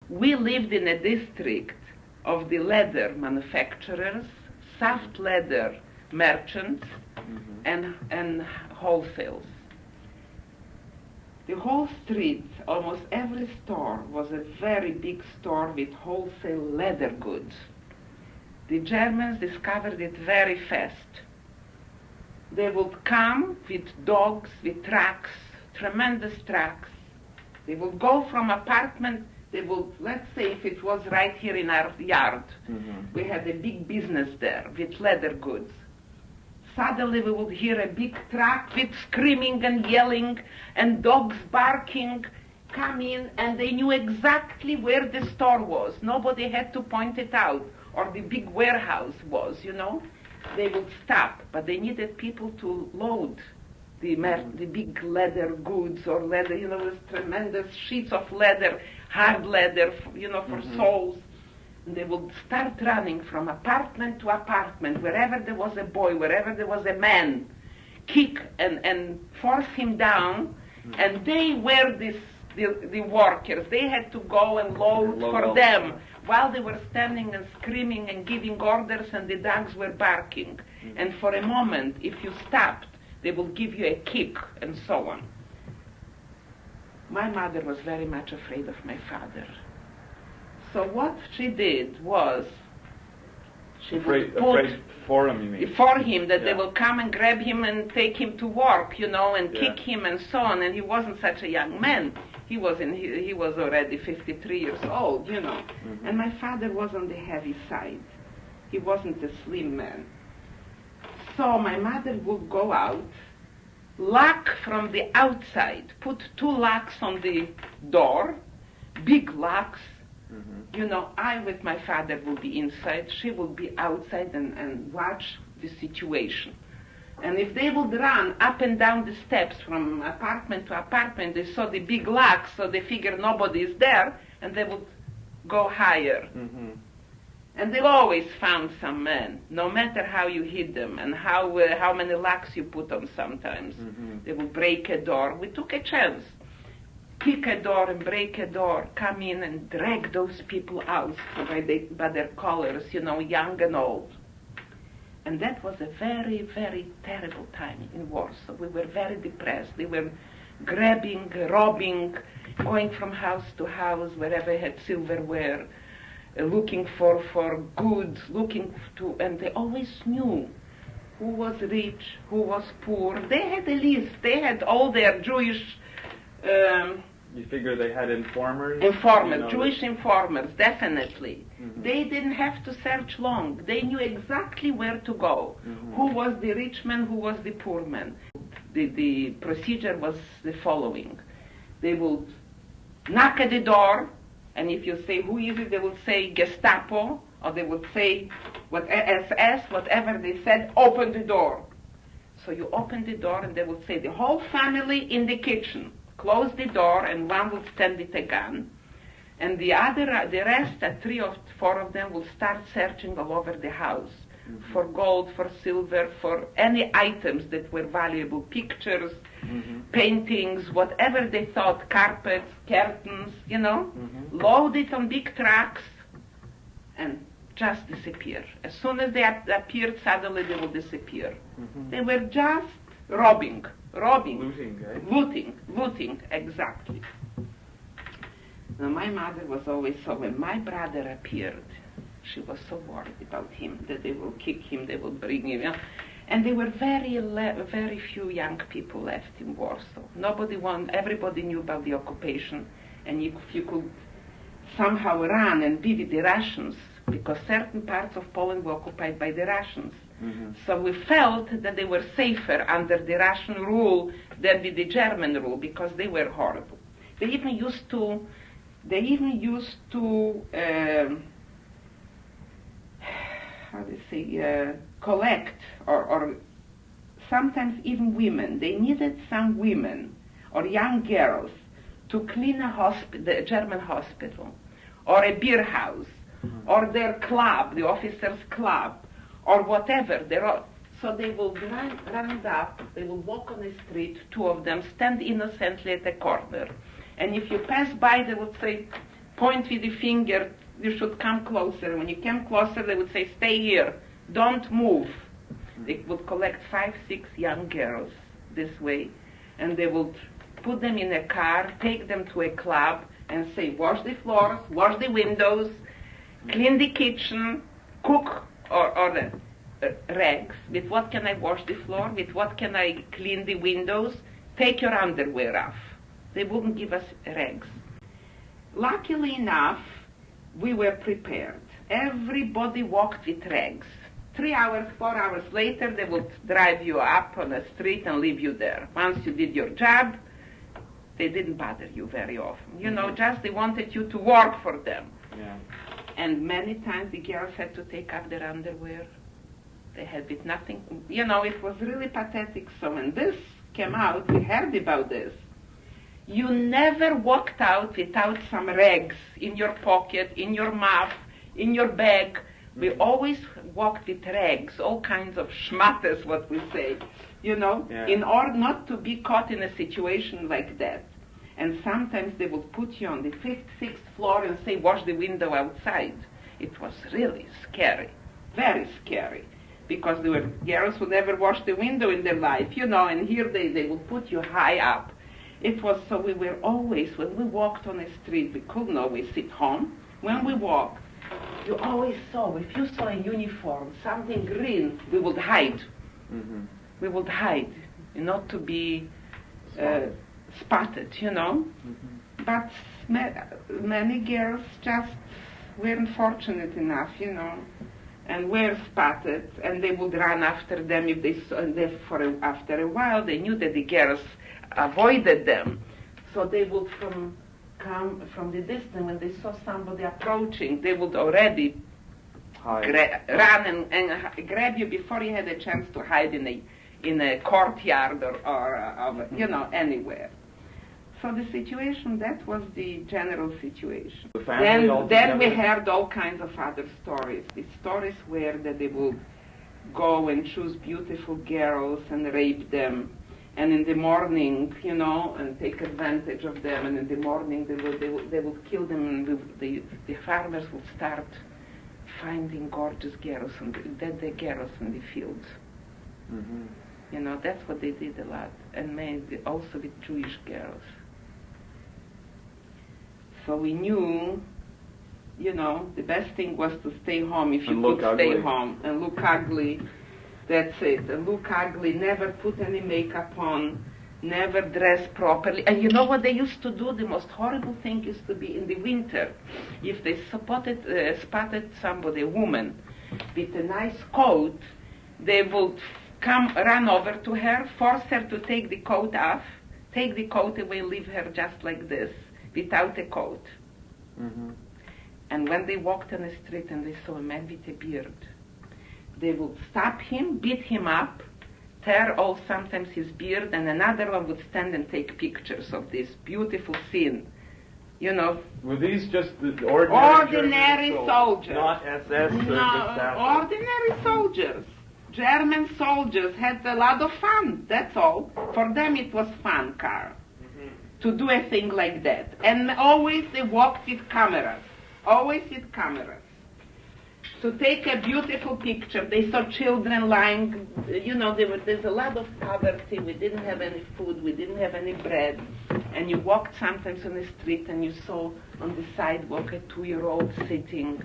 We lived in a district of the leather manufacturers, soft leather merchants, and wholesales. The whole street, almost every store, was a very big store with wholesale leather goods. The Germans discovered it very fast. They would come with dogs, with trucks, tremendous trucks. They would go from apartment, they would, let's say if it was right here in our yard, we had a big business there with leather goods. Suddenly we would hear a big truck with screaming and yelling and dogs barking come in, and they knew exactly where the store was. Nobody had to point it out, or the big warehouse was, you know. They would stop, but they needed people to load the big leather goods or leather, you know, with tremendous sheets of leather, hard leather, you know, for soles. And they would start running from apartment to apartment, wherever there was a boy, wherever there was a man, kick and force him down. And they were the workers. They had to go and load for them while they were standing and screaming and giving orders, and the dogs were barking. And for a moment, if you stopped, they will give you a kick and so on. My mother was very much afraid of my father. So what she did was, she would put afraid for him, you mean? For him, that they will come and grab him and take him to work, you know, and kick him and so on. And he wasn't such a young man. He was already 53 years old, you know. And my father was on the heavy side. He wasn't a slim man. So my mother would go out, lock from the outside, put 2 locks on the door, big locks. You know, I with my father would be inside, she would be outside and watch the situation. And if they would run up and down the steps from apartment to apartment, they saw the big locks, so they figured nobody is there, and they would go higher. And they always found some men, no matter how you hit them and how many locks you put on sometimes. They would break a door. We took a chance. Kick a door and break a door, come in and drag those people out by their collars, you know, young and old. And that was a very, very terrible time in Warsaw. We were very depressed. They were grabbing, robbing, going from house to house, wherever they had silverware, looking for goods, and they always knew who was rich, who was poor. They had a list. They had all their Jewish... you figure they had informers? Informers, you know, Jewish informers, definitely. They didn't have to search long. They knew exactly where to go. Who was the rich man, who was the poor man. The procedure was the following. They would knock at the door, and if you say, who is it, they would say Gestapo, or they would say SS, whatever they said, open the door. So you open the door, and they would say, the whole family in the kitchen. Close the door, and one would stand with a gun, and the rest, 3 or 4 of them, will start searching all over the house for gold, for silver, for any items that were valuable, pictures, paintings, whatever they thought, carpets, curtains, you know, load it on big trucks, and just disappear. As soon as they appeared, suddenly they will disappear. They were just robbing. Looting, right? Looting, exactly. Now, my mother was always so, when my brother appeared, she was so worried about him, that they will kick him, they will bring him, and there were very few young people left in Warsaw. Everybody knew about the occupation, and if you could somehow run and be with the Russians, because certain parts of Poland were occupied by the Russians. So we felt that they were safer under the Russian rule than with the German rule, because they were horrible. They even used to collect, or sometimes even women. They needed some women or young girls to clean a German hospital, or a beer house, or their club, the officers' club, or whatever. So they will run up, they will walk on the street, 2 of them stand innocently at a corner. And if you pass by, they would say, point with the finger, you should come closer. When you came closer, they would say, stay here, don't move. They would collect 5, 6 young girls this way, and they would put them in a car, take them to a club, and say, wash the floors, wash the windows, clean the kitchen, cook, or the rags. With what can I wash the floor? With what can I clean the windows? Take your underwear off. They wouldn't give us rags. Luckily enough, we were prepared. Everybody walked with rags. 3 hours, 4 hours later, they would drive you up on a street and leave you there. Once you did your job, they didn't bother you very often. You know, just they wanted you to work for them. Yeah. And many times the girls had to take off their underwear. They had with nothing. You know, it was really pathetic. So when this came out, we heard about this. You never walked out without some rags in your pocket, in your mouth, in your bag. We always walked with rags, all kinds of schmattes, what we say, you know, in order not to be caught in a situation like that. And sometimes they would put you on the 5th, 6th floor and say, wash the window outside. It was really scary, very scary, because there were girls who never washed the window in their life, you know, and here they would put you high up. It was so we were always, when we walked on a street, we couldn't always sit home. When we walked, you always saw, if you saw a uniform, something green, we would hide. We would hide, not to be spotted, you know. But many girls just weren't fortunate enough, you know, and were spotted, and they would run after them if they saw, and after a while they knew that the girls avoided them, so they would come from the distance. When they saw somebody approaching, they would already run and grab you before you had a chance to hide in a courtyard or you know, anywhere. So the situation, that was the general situation. Then we heard all kinds of other stories. The stories were that they would go and choose beautiful girls and rape them, and in the morning, you know, and take advantage of them, and in the morning they would kill them, and the farmers would start finding gorgeous girls, dead girls in the fields. You know, that's what they did a lot, and made also with Jewish girls. So we knew, you know, the best thing was to stay home if you could stay home, and look ugly. That's it. And look ugly, never put any makeup on, never dress properly. And you know what they used to do? The most horrible thing used to be in the winter. If they spotted somebody, a woman, with a nice coat, they would run over to her, force her to take the coat off, take the coat away, leave her just like this, without a coat. And when they walked on the street and they saw a man with a beard, they would stop him, beat him up, tear off sometimes his beard, and another one would stand and take pictures of this beautiful scene. You know. Were these just the ordinary soldiers? Not SS or no, ordinary soldiers. German soldiers had a lot of fun, that's all. For them it was fun, Carl, to do a thing like that. And always they walked with cameras, always with cameras. To take a beautiful picture. They saw children lying, you know, there's a lot of poverty. We didn't have any food, we didn't have any bread. And you walked sometimes on the street and you saw on the sidewalk a 2-year-old sitting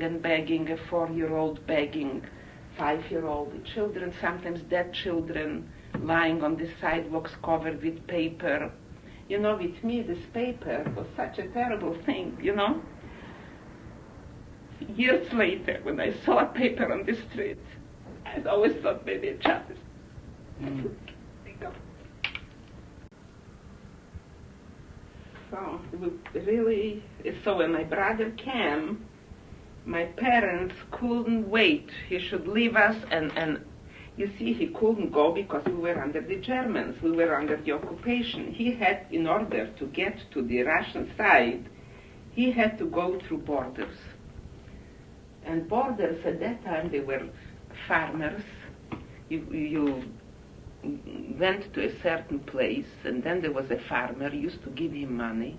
and begging, a 4-year-old begging, 5-year-old. The children, sometimes dead children, lying on the sidewalks covered with paper. You know, with me, this paper was such a terrible thing, you know. Years later, when I saw a paper on the street, I always thought maybe a child is... So, it was really... So when my brother came, my parents couldn't wait. He should leave us, and you see, he couldn't go because we were under the Germans. We were under the occupation. He had, in order to get to the Russian side, he had to go through borders. And borders at that time, they were farmers. You went to a certain place, and then there was a farmer, used to give him money,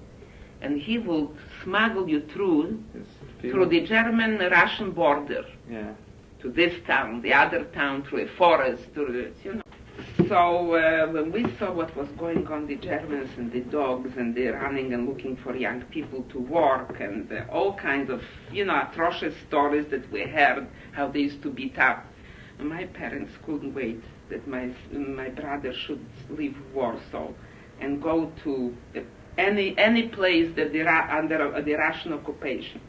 and he will smuggle you through Through the German-Russian border. Yeah. To this town, the other town, through a forest, So when we saw what was going on, the Germans and the dogs, and they're running and looking for young people to work, and all kinds of, atrocious stories that we heard, how they used to beat up. And my parents couldn't wait that my brother should leave Warsaw and go to any place that under the Russian occupation.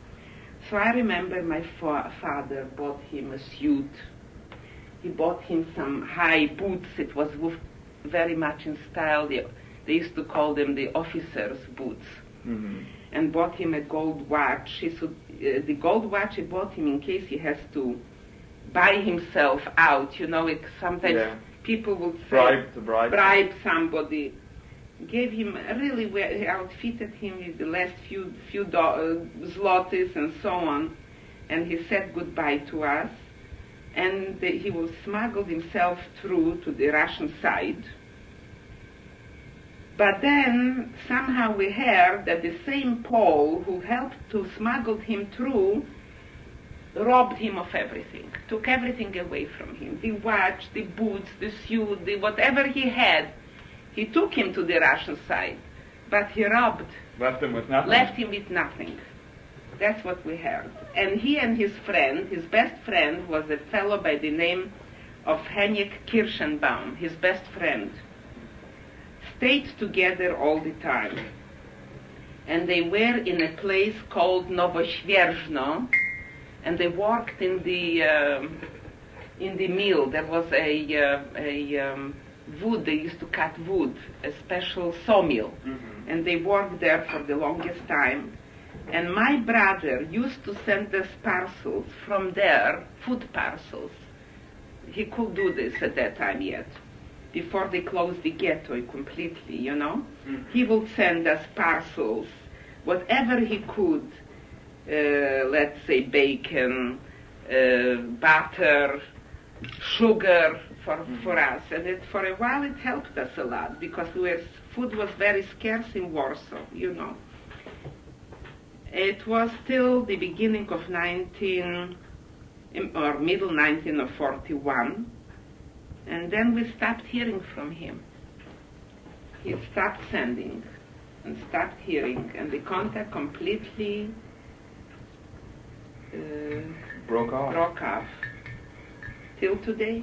So I remember my father bought him a suit. He bought him some high boots. It was very much in style. They used to call them the officers' boots. Mm-hmm. And bought him a gold watch. The gold watch he bought him in case he has to buy himself out. Sometimes people would say, bribe somebody. Gave him outfitted him with the last few zlotys and so on, and he said goodbye to us, and he was smuggled himself through to the Russian side. But then somehow we heard that the same Pole who helped to smuggle him through robbed him of everything, took everything away from him, the watch, the boots, the suit, whatever he had. He took him to the Russian side, but he left him with nothing. Left him with nothing. That's what we heard. And he and his friend, his best friend, was a fellow by the name of Henrik Kirschenbaum, his best friend. Stayed together all the time. And they were in a place called Nowoświeżno, and they worked in the mill. There was a wood, they used to cut wood, a special sawmill, and they worked there for the longest time. And my brother used to send us parcels from there, food parcels. He could do this at that time yet, before they closed the ghetto completely, He would send us parcels, whatever he could, let's say bacon, butter, sugar, for us, and for a while it helped us a lot because food was very scarce in Warsaw, It was till the beginning of middle 1941, and then we stopped hearing from him. He stopped sending and stopped hearing, and the contact completely broke off till today.